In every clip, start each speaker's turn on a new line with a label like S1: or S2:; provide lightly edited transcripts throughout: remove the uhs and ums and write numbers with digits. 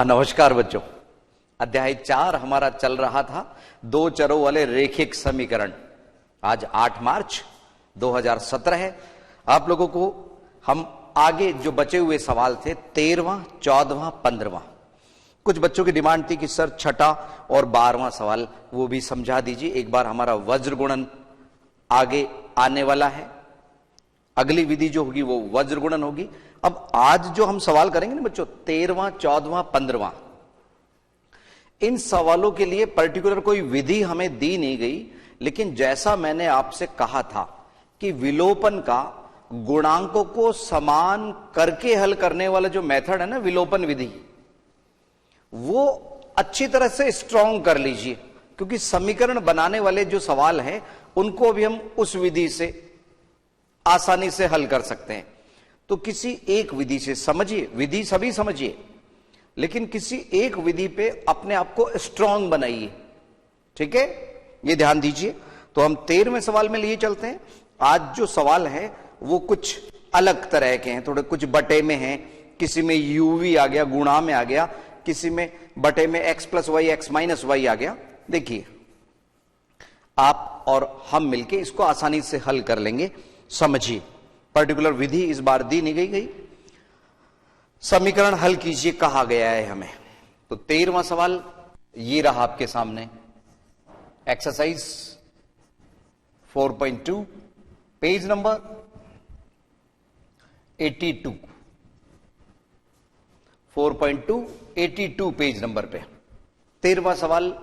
S1: नमस्कार बच्चों। अध्याय 4 हमारा चल रहा था दो चरों वाले रेखिक समीकरण। आज 8 मार्च 2017 है। आप लोगों को हम आगे जो बचे हुए सवाल थे 13वां, 14वां, 15वां, कुछ बच्चों की डिमांड थी कि सर छठा और 12वां सवाल वो भी समझा दीजिए। एक बार हमारा वज्र गुणन आगे आने वाला है, अगली विधि जो होगी वो वज्र गुणन होगी। अब आज जो हम सवाल करेंगे ना बच्चों 13वां, 14वां, 15वां, इन सवालों के लिए पर्टिकुलर कोई विधि हमें दी नहीं गई, लेकिन जैसा मैंने आपसे कहा था कि विलोपन का गुणांकों को समान करके हल करने वाला जो मेथड है ना विलोपन विधि, वो अच्छी तरह से स्ट्रॉन्ग कर लीजिए, क्योंकि समीकरण बनाने वाले जो सवाल हैं उनको भी हम उस विधि से आसानी से हल कर सकते हैं। तो किसी एक विधि से समझिए, विधि सभी समझिए, लेकिन किसी एक विधि पे अपने आप को स्ट्रांग बनाइए। ठीक है, ये ध्यान दीजिए। तो हम 13वें सवाल में लिए चलते हैं। आज जो सवाल है वो कुछ अलग तरह के हैं, थोड़े कुछ बटे में हैं, किसी में यूवी आ गया, गुणा में आ गया, किसी में बटे में x plus Y, x minus Y आ गया। देखिए, आप और हम मिलके इसको आसानी से हल कर लेंगे। समझिए, पर्टिकुलर विधि इस बार दी नहीं गई। समीकरण हल कीजिए कहा गया है हमें। तो 13वां सवाल ये रहा आपके सामने, exercise 4.2, page number 82, 4.2 82 page number पे 13वां सवाल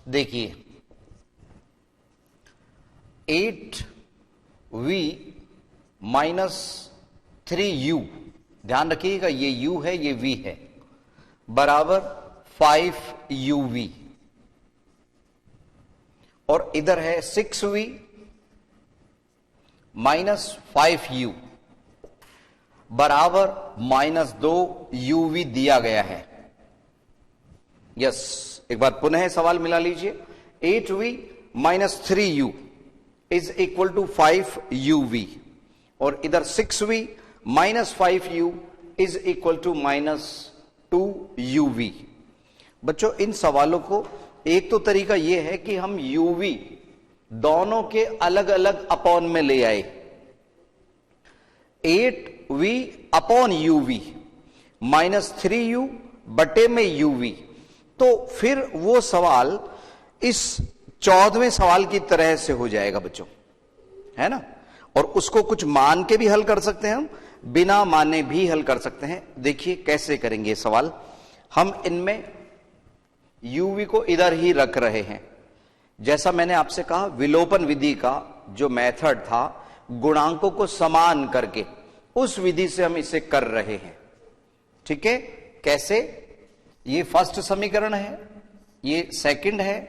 S1: देखिए। 8v माइनस 3u, ध्यान रखिएगा ये u है ये v है, बराबर 5uv, और इधर है 6v माइनस 5u बराबर माइनस 2uv दिया गया है। यस, एक बार पुनः सवाल मिला लीजिए। 8v minus 3u is equal to 5uv, और इधर 6v minus 5u is equal to minus 2uv। बच्चों, इन सवालों को एक तो तरीका यह है कि हम uv दोनों के अलग अलग अपॉन में ले आए। 8v upon uv minus 3u बटे में uv, तो फिर वो सवाल इस 14वें सवाल की तरह से हो जाएगा बच्चों, है ना। और उसको कुछ मान के भी हल कर सकते हैं, हम बिना माने भी हल कर सकते हैं। देखिए कैसे करेंगे सवाल। हम इनमें uv को इधर ही रख रहे हैं। जैसा मैंने आपसे कहा, विलोपन विधि का जो मेथड था गुणांकों को समान करके, उस विधि से हम इसे कर रहे हैं। ठीक है, कैसे? ये फर्स्ट समीकरण है, ये सेकंड है,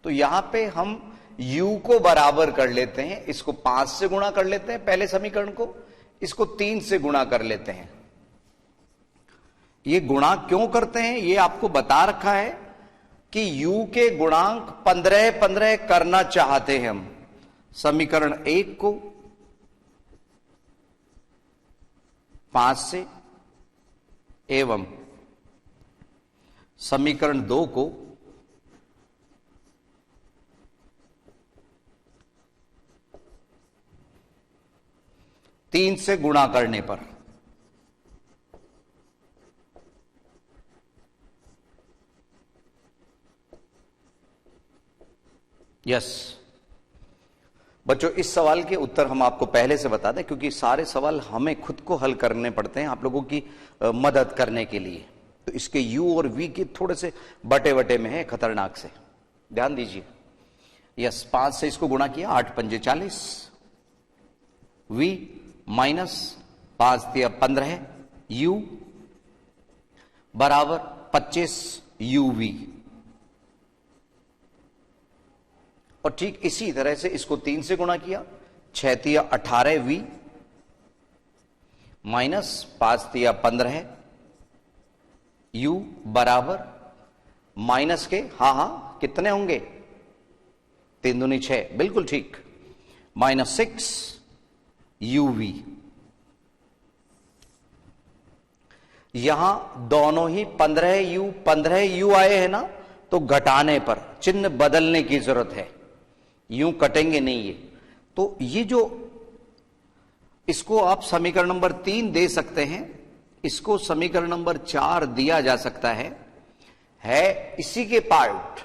S1: तो यहां पे हम u को बराबर कर लेते हैं, इसको 5 से गुणा कर लेते हैं पहले समीकरण को, इसको 3 से गुणा कर लेते हैं। ये गुणा क्यों करते हैं ये आपको बता रखा है कि u के गुणांक 15-15 करना चाहते हैं हम। समीकरण 1 को 5 से एवं समीकरण 2 को 3 से गुणा करने पर। यस बच्चों, इस सवाल के उत्तर हम आपको पहले से बता दें, क्योंकि सारे सवाल हमें खुद को हल करने पड़ते हैं आप लोगों की मदद करने के लिए। तो इसके u और v के थोड़े से बटे बटे में है, खतरनाक से, ध्यान दीजिए। यस, 5 से इसको गुणा किया, 8 पंजे 40, v माइनस 5 दिया 15, u बराबर 25uv, और ठीक इसी तरह से इसको 3 से गुणा किया, 6 दिया 18v माइनस 5 दिया 15, u बराबर माइनस के, हाँ कितने होंगे, 3 दूनी 6, बिल्कुल ठीक, माइनस 6uv। यहां दोनों ही 15u आए हैं ना, तो घटाने पर चिन्ह बदलने की जरूरत है, यूं कटेंगे नहीं ये। तो ये जो, इसको आप समीकरण नंबर 3 दे सकते हैं, इसको समीकरण नंबर 4 दिया जा सकता है इसी के पार्ट।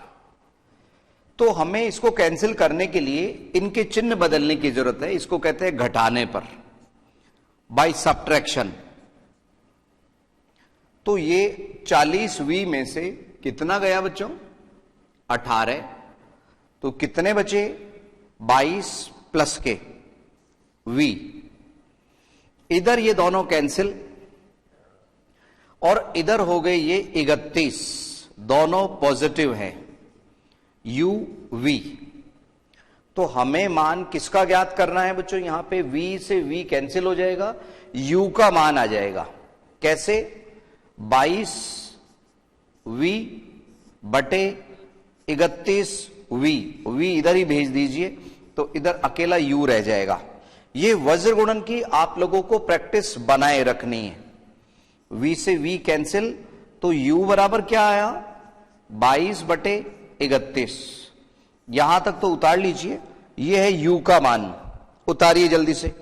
S1: तो हमें इसको कैंसिल करने के लिए इनके चिन्ह बदलने की जरूरत है, इसको कहते हैं घटाने पर, बाय सब्ट्रैक्शन। तो ये 40v में से कितना गया बच्चों? 18। तो कितने बचे? 22 प्लस के v। इधर ये दोनों कैंसिल, और इधर हो गए ये 31, दोनों पॉजिटिव हैं, u v। तो हमें मान किसका ज्ञात करना है बच्चों? यहां पे v से v कैंसिल हो जाएगा, u का मान आ जाएगा। कैसे? 22v बटे 31v, v इधर ही भेज दीजिए, तो इधर अकेला u रह जाएगा। ये वज्र गुणन की आप लोगों को प्रैक्टिस बनाए रखनी है। v से v कैंसिल, तो u बराबर क्या आया? 22 बटे 31। यहां तक तो उतार लीजिए, ये है u का मान, उतारिए जल्दी से।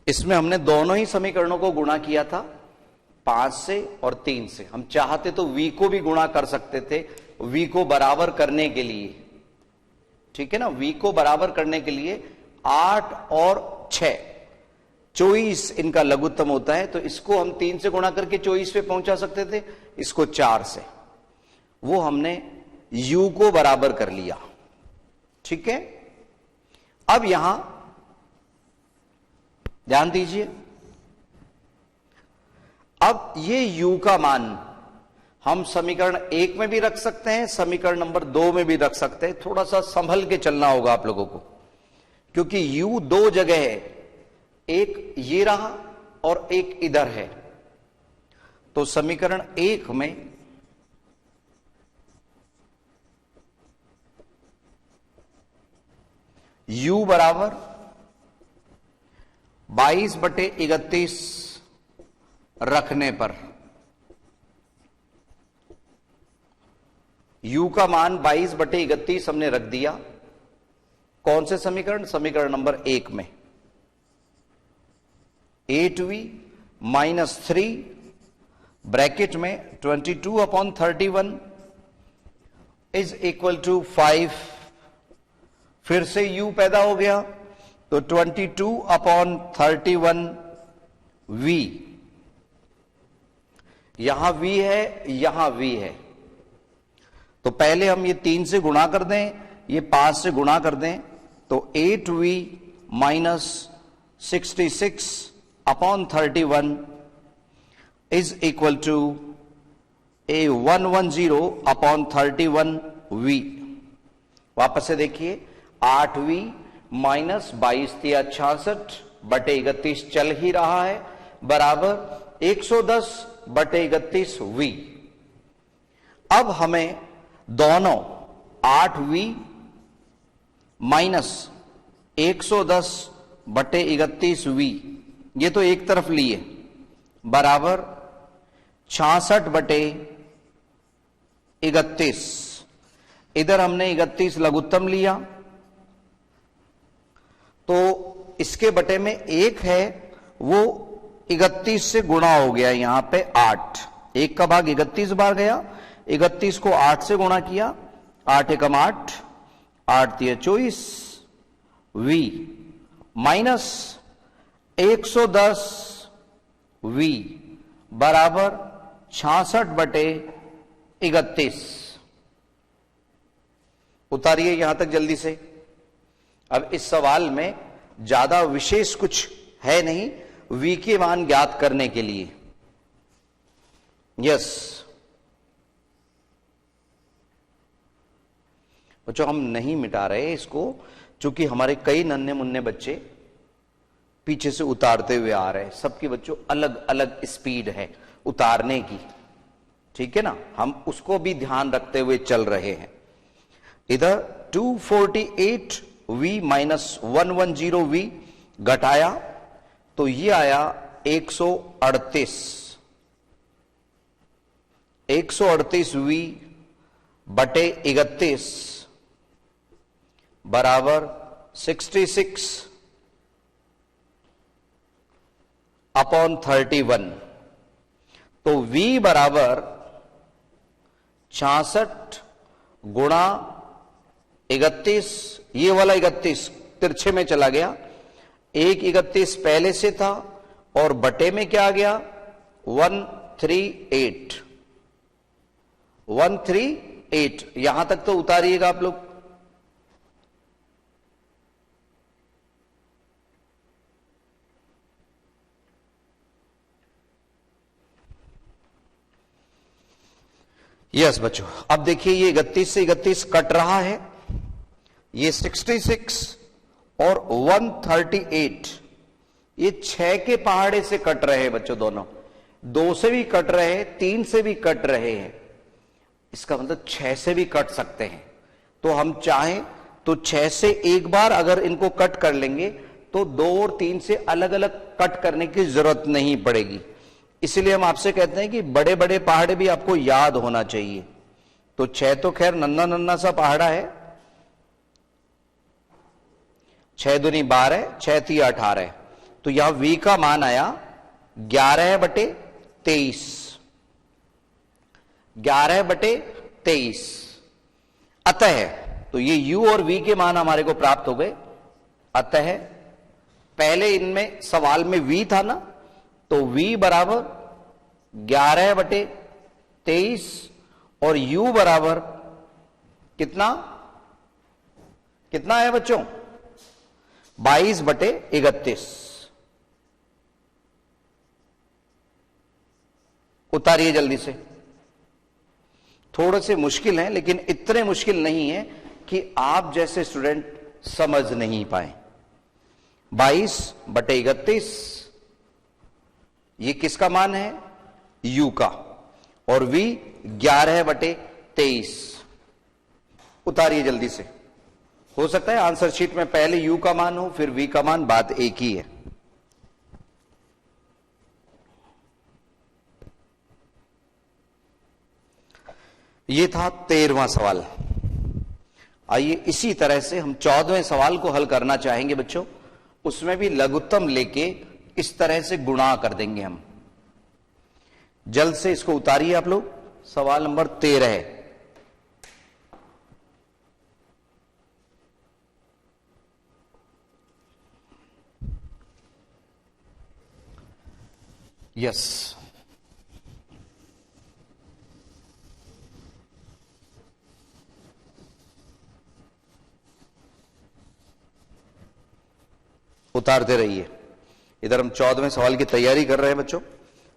S1: इसमें हमने दोनों ही समीकरणों को गुणा किया था, 5 से और 3 से। हम चाहते तो v को भी गुणा कर सकते थे, v को बराबर करने के लिए, ठीक है ना। v को बराबर करने के लिए 8 और 6, 24 इनका लघुत्तम होता है, तो इसको हम 3 से गुणा करके 24 पे पहुंचा सकते थे, इसको 4 से। वो हमने u को बराबर कर लिया, ठीक है। अब यहां ध्यान दीजिए, अब ये u का मान हम समीकरण 1 में भी रख सकते हैं, समीकरण नंबर 2 में भी रख सकते हैं। थोड़ा सा संभल के चलना होगा आप लोगों को, क्योंकि u 2 जगह है, एक ये रहा और एक इधर है। तो समीकरण 1 में u बराबर 22 बटे 31 रखने पर u का मान 22 बटे 31 हमने रख दिया। कौन से समीकरण? समीकरण नंबर 1 में 8v माइनस 3 ब्रैकेट में 22/31 इज इक्वल टू 5। फिर से u पैदा हो गया, तो 22/31v, यहां v है, यहां v है। तो पहले हम ये 3 से गुणा कर दें, ये 5 से गुणा कर दें, तो 8v minus 66/31 is equal to 110/31v। वापस से देखिए, 8v माइनस 22 या 66 बटे 31 चल ही रहा है, बराबर 110 बटे 31v। अब हमें दोनों 8v माइनस 110 बटे 31v, ये तो एक तरफ लिए, बराबर 66 बटे 31। इधर हमने 31 लघुत्तम लिया, तो इसके बटे में 1 है, वो 31 से गुणा हो गया, यहां पे 8, 1 का भाग 31 बार गया, 31 को 8 से गुणा किया, 8 एकम 8, 8 तिया 24 v माइनस 110 v बराबर 66 बटे 31। उतारिए यहां तक जल्दी से। अब इस सवाल में ज्यादा विशेष कुछ है नहीं v के मान ज्ञात करने के लिए। यस बच्चों, हम नहीं मिटा रहे इसको, चूंकि हमारे कई नन्हे मुन्ने बच्चे पीछे से उतारते हुए आ रहे हैं। सबके बच्चों अलग अलग स्पीड है उतारने की, ठीक है ना, हम उसको भी ध्यान रखते हुए चल रहे हैं। इधर 248v माइनस 110v घटाया तो ये आया 138v बटे 31 बराबर 66 अपॉन 31। तो v बराबर 66 गुणा 31, ये वाला 31 तिरछे में चला गया, एक 31 पहले से था और बटे में क्या आ गया 138 यहां तक तो उतारिएगा आप लोग। यस बच्चों, अब देखिए ये 31 से 31 कट रहा है, ये 66 और 138 ये 6 के पहाड़े से कट रहे हैं बच्चों, दोनों 2 से भी कट रहे हैं, 3 से भी कट रहे हैं, इसका मतलब 6 से भी कट सकते हैं। तो हम चाहें तो 6 से एक बार अगर इनको कट कर लेंगे तो 2 और 3 से अलग अलग कट करने की जरूरत नहीं पड़ेगी। इसलिए हम आपसे कहते हैं कि बड़े बड़े पहाड़े भी आपको याद होना चाहिए। तो 6 तो खैर नन्ना नन्ना सा पहाड़ा है, 6 दूनी 12, 6 3 18, तो यहां v का मान आया 11/23, 11/23। अतः तो ये u और v के मान हमारे को प्राप्त हो गए। अतः पहले इनमें सवाल में v था ना, तो v बराबर 11/23 और u बराबर कितना कितना है बच्चों 22/31। उतारिए जल्दी से, थोड़े से मुश्किल है लेकिन इतने मुश्किल नहीं है कि आप जैसे स्टूडेंट समझ नहीं पाए। 22/31 ये किसका मान है u का, और v 11/23। उतारिए जल्दी से, हो सकता है आंसर शीट में पहले u का मान हो फिर v का मान, बात एक ही है। ये था 13वां सवाल। आइए इसी तरह से हम 14वें सवाल को हल करना चाहेंगे बच्चों। उसमें भी लघुत्तम लेके इस तरह से गुणा कर देंगे हम। जल्द से इसको उतारिए आप लोग। सवाल नंबर 13 है। यस, उतारते रहिए। इधर हम 14वें सवाल की तैयारी कर रहे हैं बच्चों।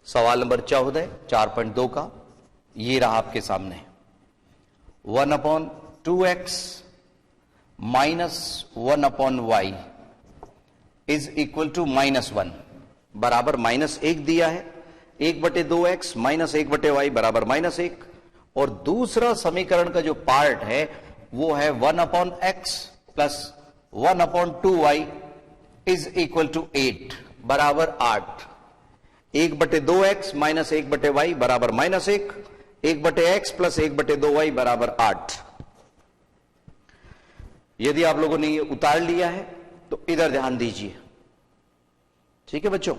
S1: सवाल नंबर 14 4.2 का ये रहा आपके सामने। 1/2x minus 1/y is equal to -1 बराबर -1 दिया है। 1/2x माइनस 1/y बराबर -1, और दूसरा समीकरण का जो पार्ट है वो है 1/x plus 1/2y is equal to 8 बराबर 8। 1/2x माइनस 1/y बराबर -1, 1/x प्लस 1/2y बराबर 8। यदि आप लोगों ने ये उतार लिया है तो इधर ध्यान दीजिए, ठीक है बच्चों।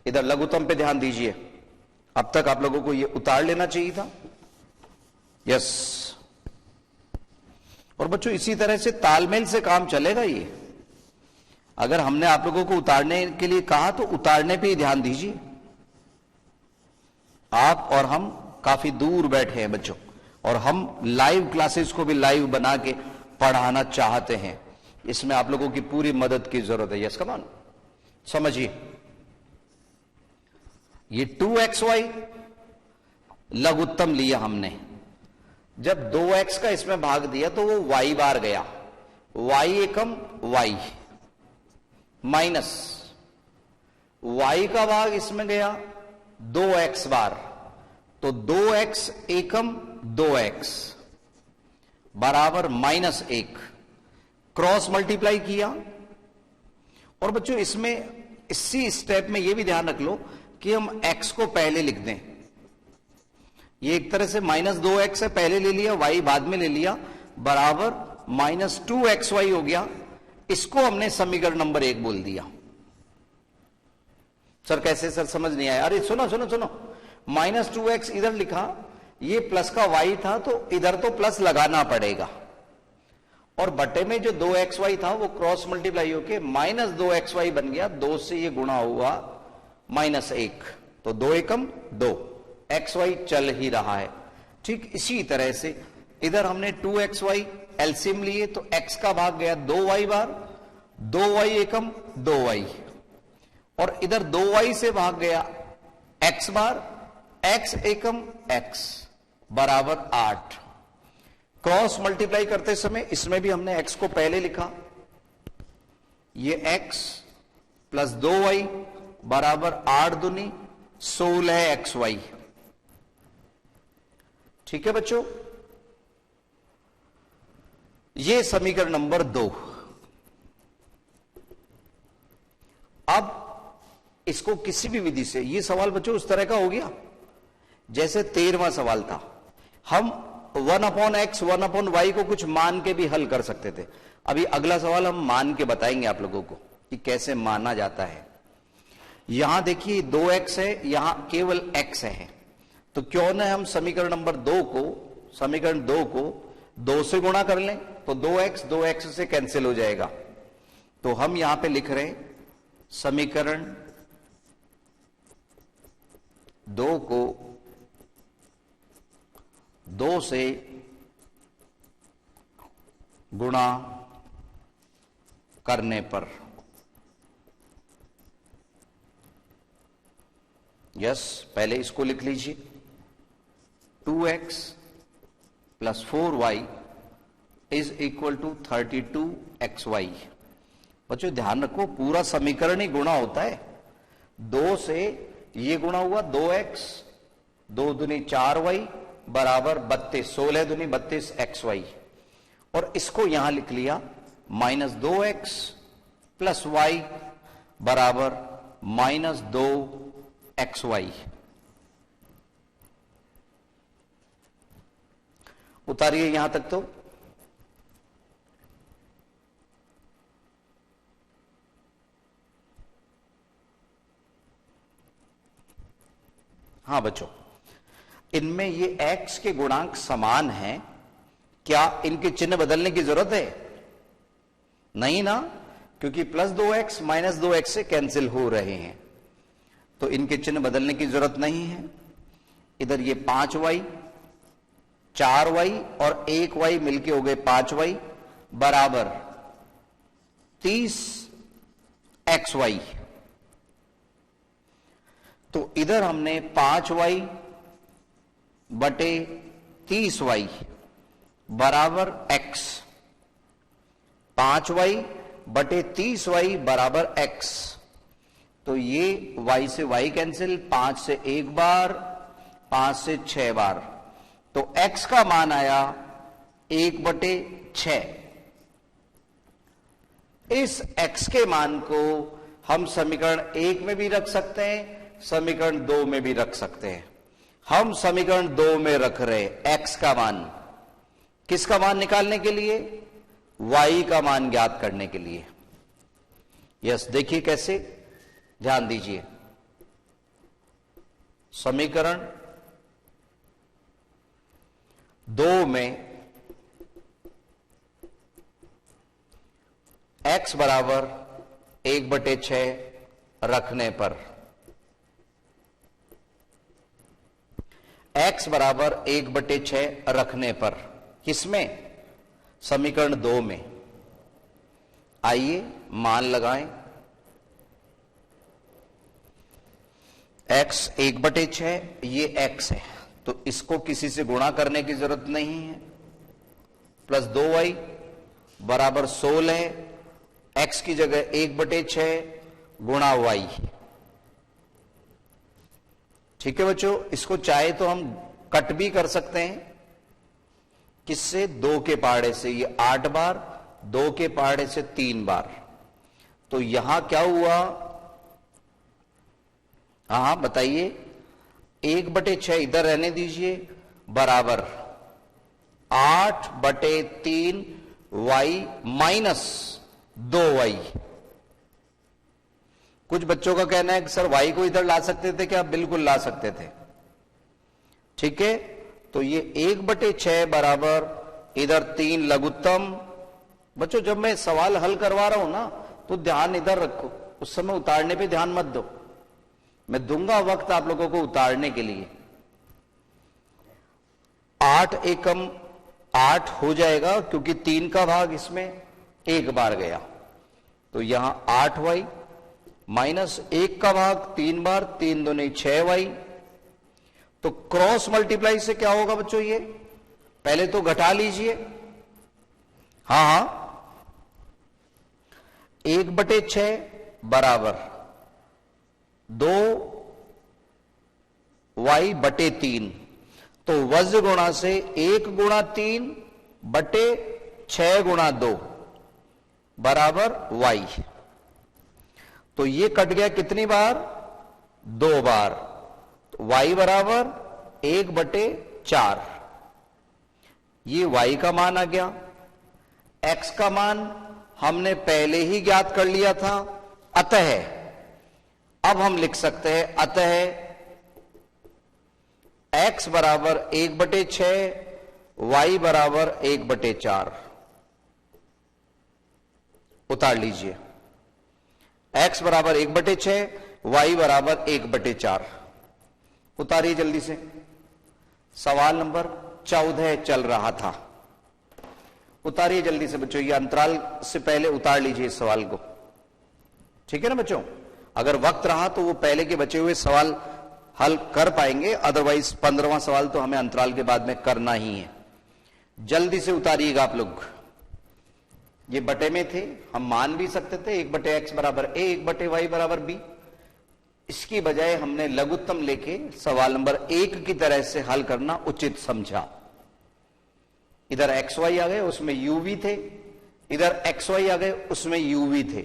S1: इधर लघुत्तम पे ध्यान दीजिए। अब तक आप लोगों को ये उतार लेना चाहिए था। यस, और बच्चों इसी तरह से तालमेल से काम चलेगा। ये अगर हमने आप लोगों को उतारने के लिए कहा तो उतारने पे ही ध्यान दीजिए। आप और हम काफी दूर बैठे हैं बच्चों, और हम लाइव क्लासेस को भी लाइव बना के पढ़ाना चाहते हैं। इसमें आप लोगों की पूरी मदद की जरूरत है। यस कम ऑन, समझिए। ये 2xy लघुत्तम लिया हमने। जब 2x का इसमें भाग दिया तो वो y बार गया, y एकम y माइनस y का भाग इसमें गया 2x बार, तो 2x एकम 2x बराबर -1, क्रॉस मल्टीप्लाई किया। और बच्चों इसमें इसी स्टेप में यह भी ध्यान रख लो कि हम x को पहले लिख दें। ये एक तरह से -2x है, पहले ले लिया, y बाद में ले लिया, बराबर -2xy हो गया। इसको हमने समीकरण नंबर 1 बोल दिया। सर कैसे सर, समझ नहीं आया। अरे सुनो सुनो सुनो, -2x इधर लिखा, ये प्लस का y था तो इधर तो प्लस लगाना पड़ेगा, और बटे में जो 2xy था वो क्रॉस मल्टीप्लाई होके -2xy बन गया। 2 से ये गुणा हुआ -1, तो 2 एकम 2, xy चल ही रहा है। ठीक इसी तरह से इधर हमने 2xy एलसीएम लिए तो x का भाग गया 2y बार, 2y एकम 2y, और इधर 2y से भाग गया x बार, x एकम x बराबर 8। क्रॉस मल्टीप्लाई करते समय इसमें भी हमने x को पहले लिखा, ये x प्लस 2y बराबर 8 दूनी 16xy। ठीक है बच्चों, ये समीकरण नंबर 2। अब इसको किसी भी विधि से, ये सवाल बच्चों उस तरह का हो गया जैसे 13वां सवाल था। हम 1/x 1/y को कुछ मान के भी हल कर सकते थे। अभी अगला सवाल हम मान के बताएंगे आप लोगों को कि कैसे माना जाता है। यहां देखिए 2x है, यहां केवल x है, तो क्यों ना हम समीकरण नंबर 2 को, समीकरण 2 को 2 से गुणा कर लें, तो 2x से कैंसिल हो जाएगा। तो हम यहां पे लिख रहे हैं समीकरण 2 को 2 से गुणा करने पर, यस पहले इसको लिख लीजिए, 2x plus 4y is equal to 32xy। बच्चों ध्यान रखो पूरा समीकरण ही गुणा होता है। 2 से ये गुणा हुआ 2x, 2 दूनी 4y बराबर 32, 16 दूनी 32xy, और इसको यहां लिख लिया -2x प्लस y बराबर -2xy। उतारिए यहां तक। तो हाँ बच्चों, इनमें ये x के गुणांक समान हैं, क्या इनके चिन्ह बदलने की जरूरत है? नहीं ना, क्योंकि +2x -2x से कैंसिल हो रहे हैं, तो इनके चिन्ह बदलने की जरूरत नहीं है। इधर ये 5y 4y और 1y मिलके हो गए 5y बराबर 30xy। तो इधर हमने 5y बटे 30y बराबर x, 5y बटे 30y बराबर x, तो ये y से y कैंसिल, 5 से 1 बार, 5 से 6 बार, तो x का मान आया 1/6। इस x के मान को हम समीकरण 1 में भी रख सकते हैं, समीकरण 2 में भी रख सकते हैं। हम समीकरण 2 में रख रहे x का मान, किसका मान निकालने के लिए? y का मान ज्ञात करने के लिए। यस देखिए कैसे, ध्यान दीजिए। समीकरण 2 में x बराबर 1/6 रखने पर, x बराबर 1/6 रखने पर, किसमें? समीकरण 2 में। आइए मान लगाएं, x 1/6, ये x है, तो इसको किसी से गुणा करने की जरूरत नहीं है। प्लस 2y बराबर 16, x की जगह 1/6 गुणा y। ठीक है बच्चों, इसको चाहे तो हम कट भी कर सकते हैं, किससे? 2 के पहाड़े से। ये 8 बार, 2 के पहाड़े से 3 बार। तो यहां क्या हुआ? हाँ बताइए। 1/6 इधर रहने दीजिए, बराबर 8/3 वाई माइनस 2y। कुछ बच्चों का कहना है कि सर y को इधर ला सकते थे क्या? बिल्कुल ला सकते थे। ठीक है, तो ये 1/6 बराबर इधर 3 लघुत्तम। बच्चों जब मैं सवाल हल करवा रहा हूं ना, तो ध्यान इधर रखो, उस समय उतारने पे ध्यान मत दो। मैं दूंगा वक्त आप लोगों को उतारने के लिए। 8 एकम 8 हो जाएगा, क्योंकि 3 का भाग इसमें एक बार गया। तो यहां 8y माइनस 1 का भाग 3 बार, 3 दूनी 6y। तो क्रॉस मल्टीप्लाई से क्या होगा बच्चों? ये पहले तो घटा लीजिए। हां, 1/6 बराबर 2y/3। तो वज्र गुणा से 1/3/6/2 बराबर y। तो ये कट गया कितनी बार? 2 बार। तो y बराबर 1/4। ये y का मान आ गया। x का मान हमने पहले ही ज्ञात कर लिया था, अतः अब हम लिख सकते हैं अतः x बराबर 1/6, y बराबर 1/4। उतार लीजिए। x बराबर 1/6, y बराबर 1/4। उतारिए जल्दी से। सवाल नंबर 14 चल रहा था। उतारिए जल्दी से बच्चों, ये अंतराल से पहले उतार लीजिए इस सवाल को। ठीक है ना बच्चों? अगर वक्त रहा तो वो पहले के बचे हुए सवाल हल कर पाएंगे, अदरवाइज 15वां सवाल तो हमें अंतराल के बाद में करना ही है। जल्दी से उतारिएगा आप लोग। ये बटे में थे, हम मान भी सकते थे 1/x बराबर a, 1/y बराबर b। इसकी बजाय हमने लघुत्तम लेके सवाल नंबर 1 की तरह से हल करना उचित समझा। इधर xy आ गए, उसमें uv थे, इधर xy आ गए, उसमें uv थे।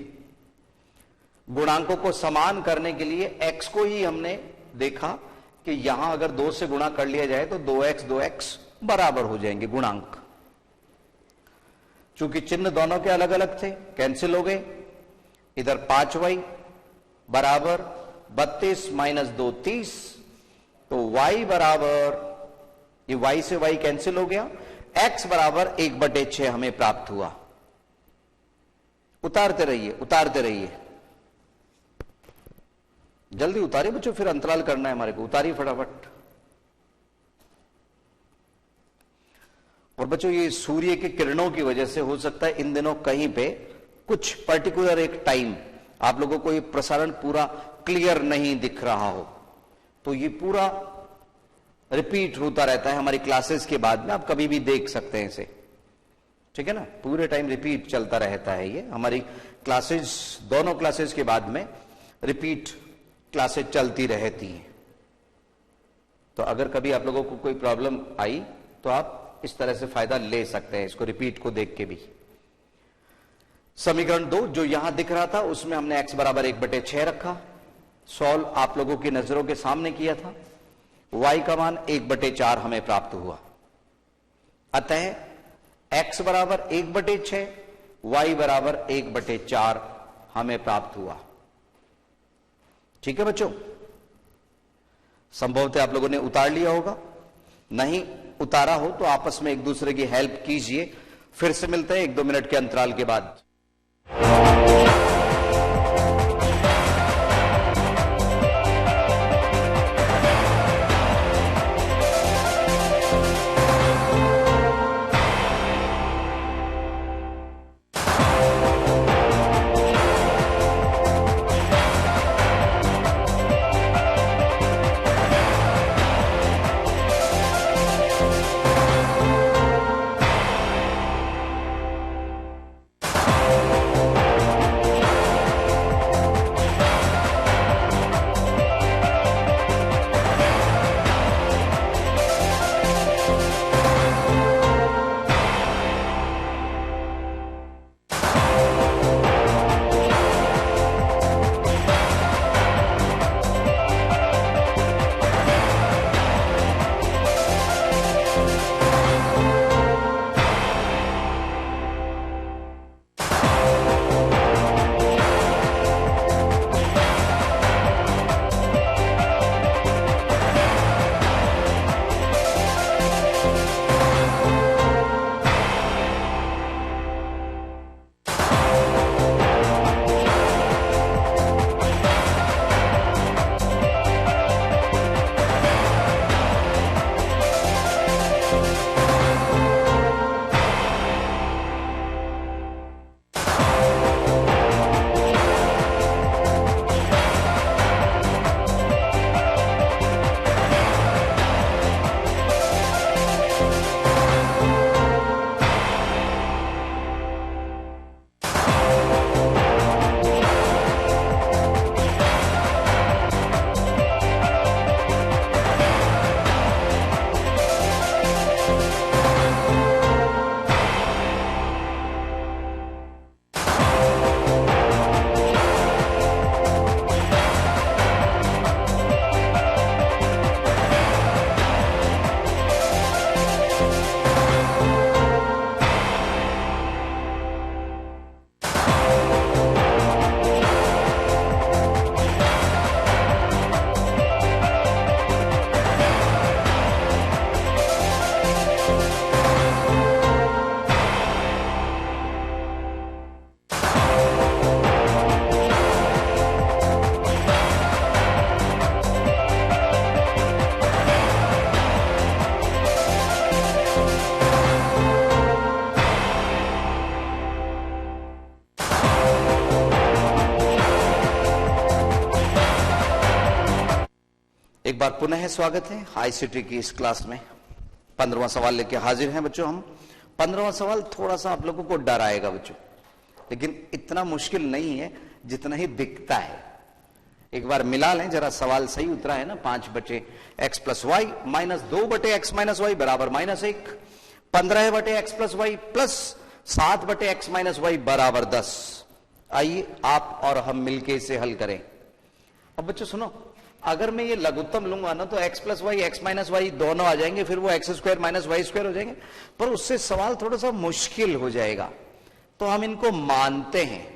S1: गुणांकों को समान करने के लिए x को ही हमने देखा कि यहां अगर 2 से गुणा कर लिया जाए तो 2x बराबर हो जाएंगे गुणांक। चूंकि चिन्ह दोनों के अलग अलग थे, कैंसिल हो गए। इधर 5y बराबर 32 माइनस 2 30। तो y बराबर, ये y से y कैंसिल हो गया, x बराबर 1/6 हमें प्राप्त हुआ। उतारते रहिए, उतारते रहिए, जल्दी उतारिए बच्चों, फिर अंतराल करना है हमारे को। उतारिए फटाफट। और बच्चों ये सूर्य के किरणों की वजह से हो सकता है इन दिनों कहीं पे कुछ पर्टिकुलर एक टाइम आप लोगों को ये प्रसारण पूरा क्लियर नहीं दिख रहा हो, तो ये पूरा रिपीट होता रहता है हमारी क्लासेस के बाद में। आप कभी भी देख सकते हैं इसे, ठीक है ना? पूरे टाइम रिपीट चलता रहता है ये हमारी क्लासेस, दोनों क्लासेस के बाद में रिपीट क्लासेस चलती रहती हैं। तो अगर कभी आप लोगों को कोई प्रॉब्लम आई तो आप इस तरह से फायदा ले सकते हैं, इसको रिपीट को देख के भी। समीकरण 2 जो यहां दिख रहा था उसमें हमने x बराबर 1/6 रखा, सॉल्व आप लोगों की नजरों के सामने किया था। y का मान 1/4 हमें प्राप्त हुआ। अतः x बराबर 1/6, y बराबर 1/4 हमें प्राप्त हुआ। ठीक है बच्चों? संभवतः आप लोगों ने उतार लिया होगा, नहीं उतारा हो तो आपस में एक दूसरे की हेल्प कीजिए। फिर से मिलते हैं 1-2 मिनट के अंतराल के बाद। एक बार पुनः स्वागत है आईसीटी की इस क्लास में। 15वां सवाल लेके हाजिर हैं बच्चों हम। 15वां सवाल थोड़ा सा आप लोगों को डराएगा बच्चों, लेकिन इतना मुश्किल नहीं है जितना ही दिखता है। एक बार मिला लें जरा, सवाल सही उतरा है ना। 5 बटे एक्स प्लस वाई माइनस 2 बटे एक्स माइनस वाई बराबर -1, 15 बटे एक्स प्लस वाई प्लस 7 बटे एक्स माइनस वाई बराबर 10। आइए आप और हम मिलके इसे हल करें। अब बच्चों सुनो, अगर मैं ये लघुत्तम लूंगा ना तो x plus Y X minus Y दोनों आ जाएंगे, फिर वो X square minus Y square हो जाएंगे, पर उससे सवाल थोड़ा सा मुश्किल हो जाएगा। तो हम इनको मानते हैं।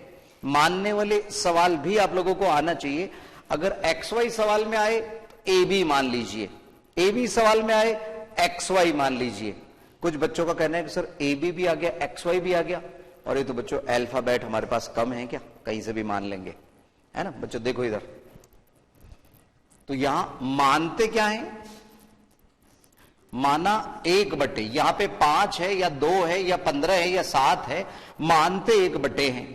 S1: मानने वाले सवाल भी आप लोगों को आना चाहिए। अगर एक्स वाई सवाल में आए तो ए बी मान लीजिए, ए बी सवाल में आए एक्स वाई मान लीजिए। कुछ बच्चों का कहना है कि सर ए बी भी आ गया, एक्स वाई भी आ गया, और ये तो बच्चों अल्फाबेट हमारे पास कम है क्या, कहीं से भी मान लेंगे, है ना बच्चों। देखो इधर, तो यहां मानते क्या है, माना 1 बटे, यहां पे 5 है या 2 है या 15 है या 7 है, मानते 1 बटे हैं।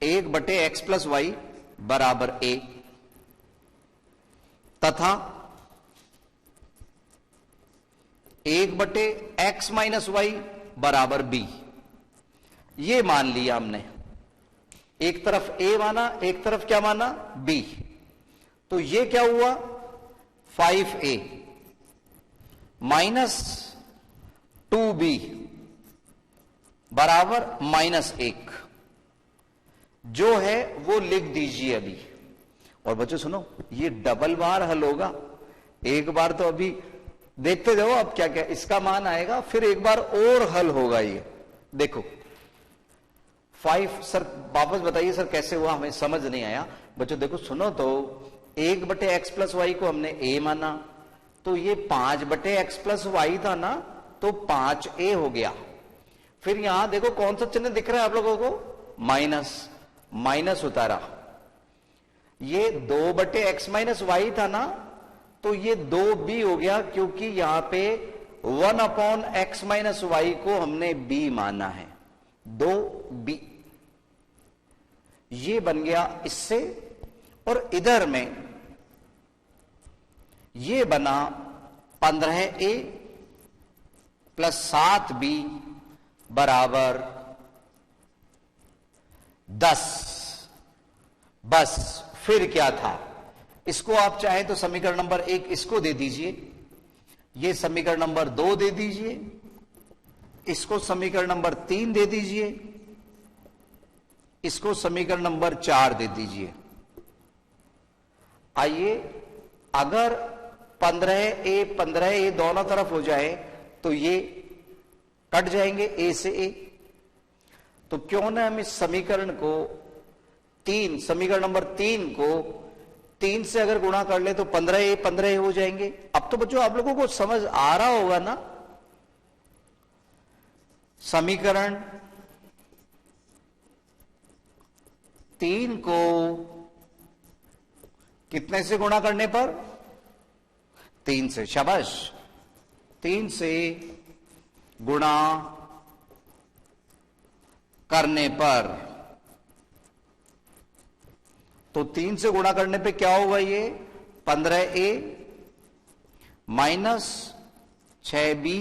S1: 1 बटे एक्स प्लस वाई बराबर a, तथा 1 बटे एक्स माइनस वाई बराबर b। ये मान लिया हमने। एक तरफ a माना, एक तरफ क्या माना, b। तो ये क्या हुआ, 5a माइनस 2b बराबर -1। जो है वो लिख दीजिए अभी। और बच्चों सुनो, ये डबल बार हल होगा। एक बार तो अभी देखते जाओ अब क्या क्या इसका मान आएगा, फिर एक बार और हल होगा। ये देखो 5, सर वापस बताइए सर कैसे हुआ, हमें समझ नहीं आया। बच्चों देखो सुनो, तो 1 बटे एक्स प्लस वाई को हमने a माना, तो ये 5 बटे एक्स प्लस वाई था ना, तो 5a हो गया। फिर यहां देखो कौन सा चिन्ह दिख रहा है आप लोगों को, माइनस, माइनस उतारा। ये 2 बटे एक्स माइनस वाई था ना, तो ये 2b हो गया, क्योंकि यहां पे 1 अपॉन एक्स माइनस वाई को हमने b माना है, 2b। ये बन गया इससे। और इधर में ये बना 15a प्लस 7b बराबर 10। बस फिर क्या था, इसको आप चाहे तो समीकरण नंबर 1 इसको दे दीजिए, ये समीकरण नंबर 2 दे दीजिए, इसको समीकरण नंबर 3 दे दीजिए, इसको समीकरण नंबर 4 दे दीजिए। आइए, अगर 15a दोनों तरफ हो जाए तो ये कट जाएंगे a से a। तो क्यों ना हम इस समीकरण को 3, समीकरण नंबर 3 को 3 से अगर गुणा कर ले तो 15a हो जाएंगे। अब तो बच्चों आप लोगों को समझ आ रहा होगा ना। समीकरण 3 को कितने से गुणा करने पर, 3 से, शाबाश, 3 से गुणा करने पर, तो 3 से गुणा करने पे क्या होगा, ये 15a माइनस 6b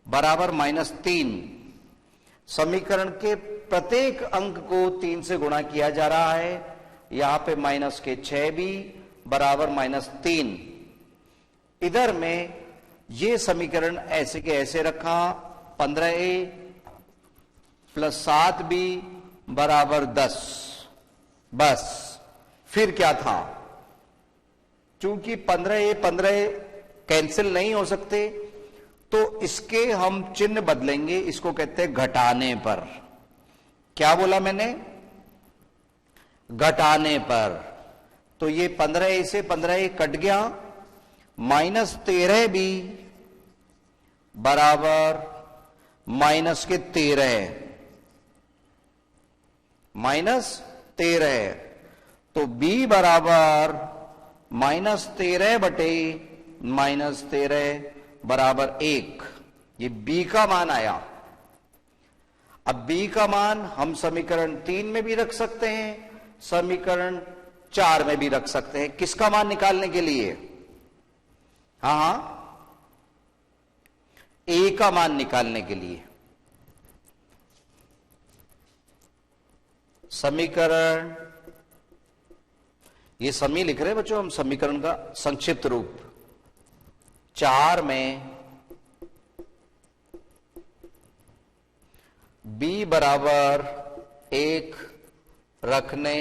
S1: बराबर -3। समीकरण के प्रत्येक अंक को 3 से गुणा किया जा रहा है। यहां पे माइनस के 6b बराबर -3। इधर में ये समीकरण ऐसे के ऐसे रखा, 15a प्लस 7b बराबर 10। बस फिर क्या था, चूंकि 15a कैंसिल नहीं हो सकते, तो इसके हम चिन्ह बदलेंगे, इसको कहते हैं घटाने पर। क्या बोला मैंने, घटाने पर। तो ये 15a से 15a कट गया, -13b बराबर -13, -13। तो b बराबर -13 बटे -13 बराबर 1। ये b का मान आया। अब b का मान हम समीकरण 3 में भी रख सकते हैं, समीकरण 4 में भी रख सकते हैं। किसका मान निकालने के लिए, हाँ हाँ, ए का मान निकालने के लिए समीकरण, ये समी लिख रहे हैं बच्चों हम, समीकरण का संक्षिप्त रूप 4 में b बराबर 1 रखने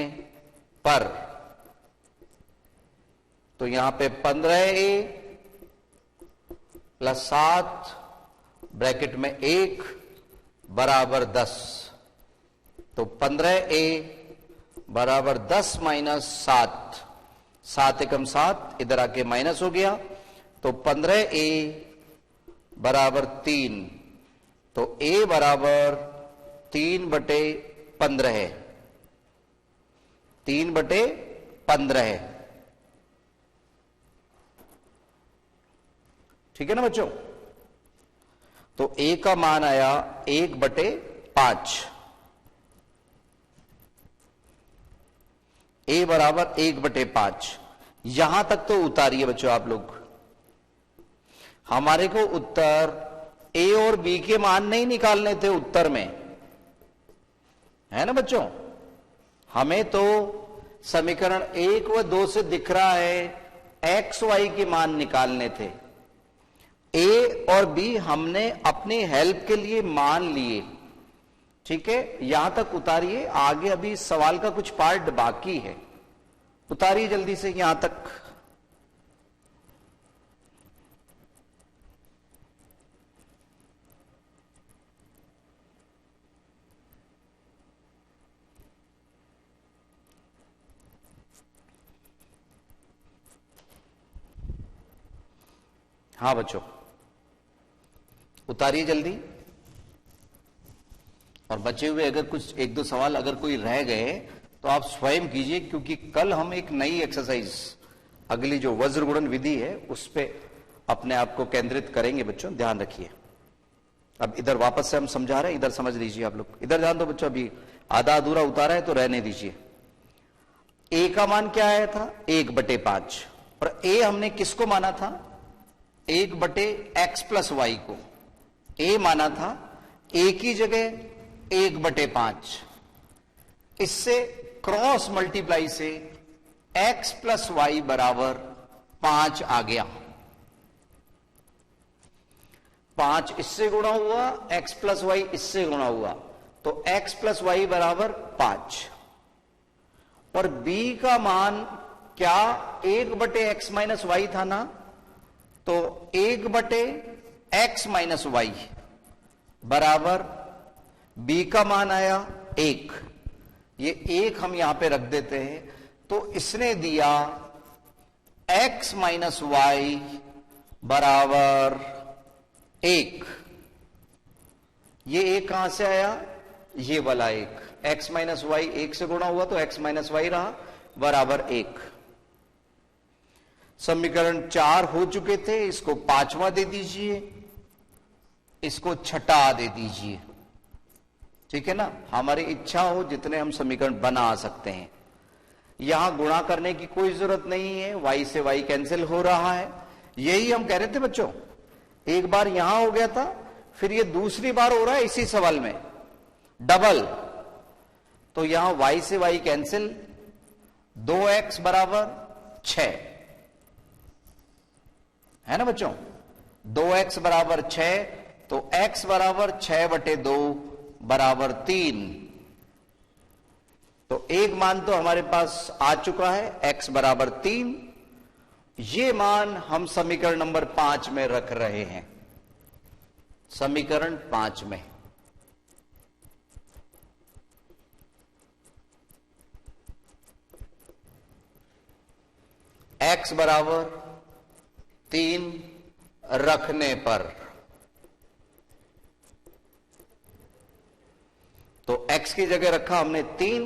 S1: पर, तो यहां पे 15a प्लस 7 ब्रैकेट में 1 बराबर 10, तो 15a बराबर 10 माइनस 7, 7 एकम 7 इधर आके माइनस हो गया, तो 15a बराबर 3, तो a बराबर 3/15 है, 3/15 है। ठीक है ना बच्चों? तो a का मान आया 1/5, a बराबर 1/5। यहां तक तो उतारिए बच्चों आप लोग, हमारे को उत्तर a और b के मान नहीं निकालने थे उत्तर में, है ना बच्चों? हमें तो समीकरण 1 व 2 से दिख रहा है x y के मान निकालने थे। a और b हमने अपनी हेल्प के लिए मान लिए, ठीक है? यहां तक उतारिए, आगे अभी सवाल का कुछ पार्ट बाकी है, उतारिए जल्दी से यहां तक। हाँ बच्चों, उतारिए जल्दी। और बचे हुए अगर कुछ 1-2 सवाल अगर कोई रह गए तो आप स्वयं कीजिए, क्योंकि कल हम एक नई एक्सरसाइज, अगली जो वज्र गुणन विधि है, उस पे अपने आप को केंद्रित करेंगे बच्चों, ध्यान रखिए। अब इधर वापस से हम समझा रहे हैं, इधर समझ लीजिए आप लोग, इधर ध्यान दो बच्चों, अभी आधा अधूरा उतारा है तो रहने दीजिए। ए का मान क्या आया था? 1/5, और ए हमने किसको माना था? 1/x + y को a माना था, a की जगह 1/5, इससे क्रॉस मल्टीप्लाई से x + y बराबर 5 आ गया। 5 इससे गुणा हुआ, x + y इससे गुणा हुआ, तो x + y बराबर 5। और b का मान क्या 1/x - y था ना, तो 1/x - y बराबर b का मान आया 1। ये 1 हम यहां पे रख देते हैं, तो इसने दिया x - y बराबर 1। ये 1 कहां से आया? ये वाला 1, x - y 1 से गुणा हुआ तो x - y रहा बराबर 1। समीकरण 4 हो चुके थे, इसको 5वां दे दीजिए, इसको 6ठा दे दीजिए, ठीक है ना? हमारी इच्छा हो जितने हम समीकरण बना सकते हैं। यहां गुणा करने की कोई जरूरत नहीं है, y से y कैंसिल हो रहा है, यही हम कह रहे थे बच्चों। एक बार यहां हो गया था, फिर ये दूसरी बार हो रहा है इसी सवाल में, डबल। तो यहां y से y कैंसिल, 2x बराबर 6, है ना बच्चों? 2x बराबर 6, तो x बराबर 6/2 बराबर 3। तो एक मान तो हमारे पास आ चुका है, x बराबर 3। ये मान हम समीकरण नंबर 5 में रख रहे हैं, समीकरण 5 में। x बराबर 3 रखने पर, तो x की जगह रखा हमने 3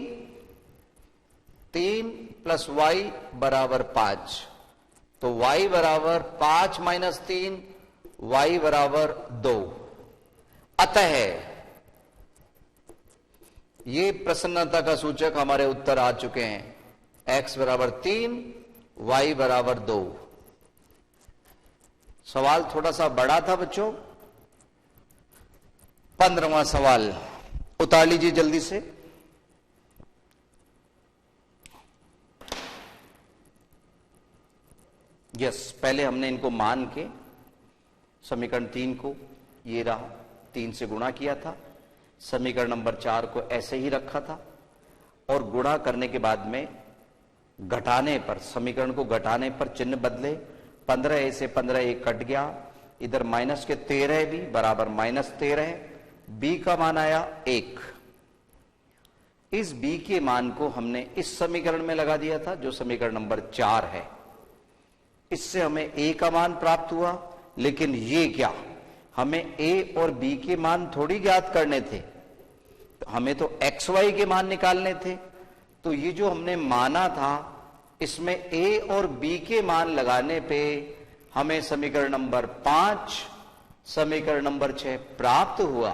S1: + y बराबर 5, तो y बराबर 5 - 3, y बराबर 2। अतः ये प्रसन्नता का सूचक हमारे उत्तर आ चुके हैं, x बराबर 3, y बराबर 2। सवाल थोड़ा सा बड़ा था बच्चों। 15वां सवाल उतार लीजिए जल्दी से। यस, पहले हमने इनको मान के समीकरण 3 को ये रहा 3 से गुणा किया था, समीकरण नंबर 4 को ऐसे ही रखा था, और गुणा करने के बाद में घटाने पर, समीकरण को घटाने पर चिन्ह बदले। 15a से 15a कट गया, इधर माइनस के 13 भी बराबर -13, b का मान आया 1। इस b के मान को हमने इस समीकरण में लगा दिया था जो समीकरण नंबर 4 है। इससे हमें a का मान प्राप्त हुआ, लेकिन ये क्या, हमें a और b के मान थोड़ी ज्ञात करने थे, हमें तो x y के मान निकालने थे। तो ये जो हमने माना था इसमें a और b के मान लगाने पे हमें समीकरण नंबर 5, समीकरण नंबर 6 प्राप्त हुआ।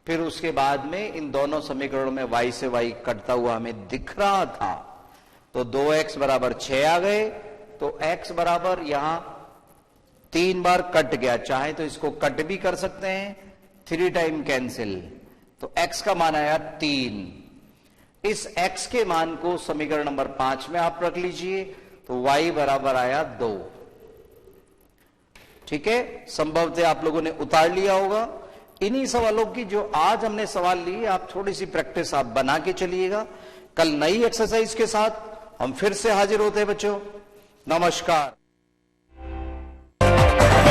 S1: फिर उसके बाद में इन दोनों समीकरणों में y से y कटता हुआ हमें दिख रहा था, तो 2x बराबर 6 आ गए। तो x बराबर यहां 3 बार कट गया, चाहे तो इसको कट भी कर सकते हैं, 3 टाइम कैंसिल, तो x का मान आया 3। इस x के मान को समीकरण नंबर 5 में आप रख लीजिए, तो y बराबर आया 2। ठीक है, संभवतः आप लोगों ने उतार लिया होगा। इन्हीं सवालों की जो आज हमने सवाल लिए, आप थोड़ी सी प्रैक्टिस आप बना के चलिएगा। कल नई एक्सरसाइज के साथ हम फिर से हाजिर होते हैं बच्चों। नमस्कार।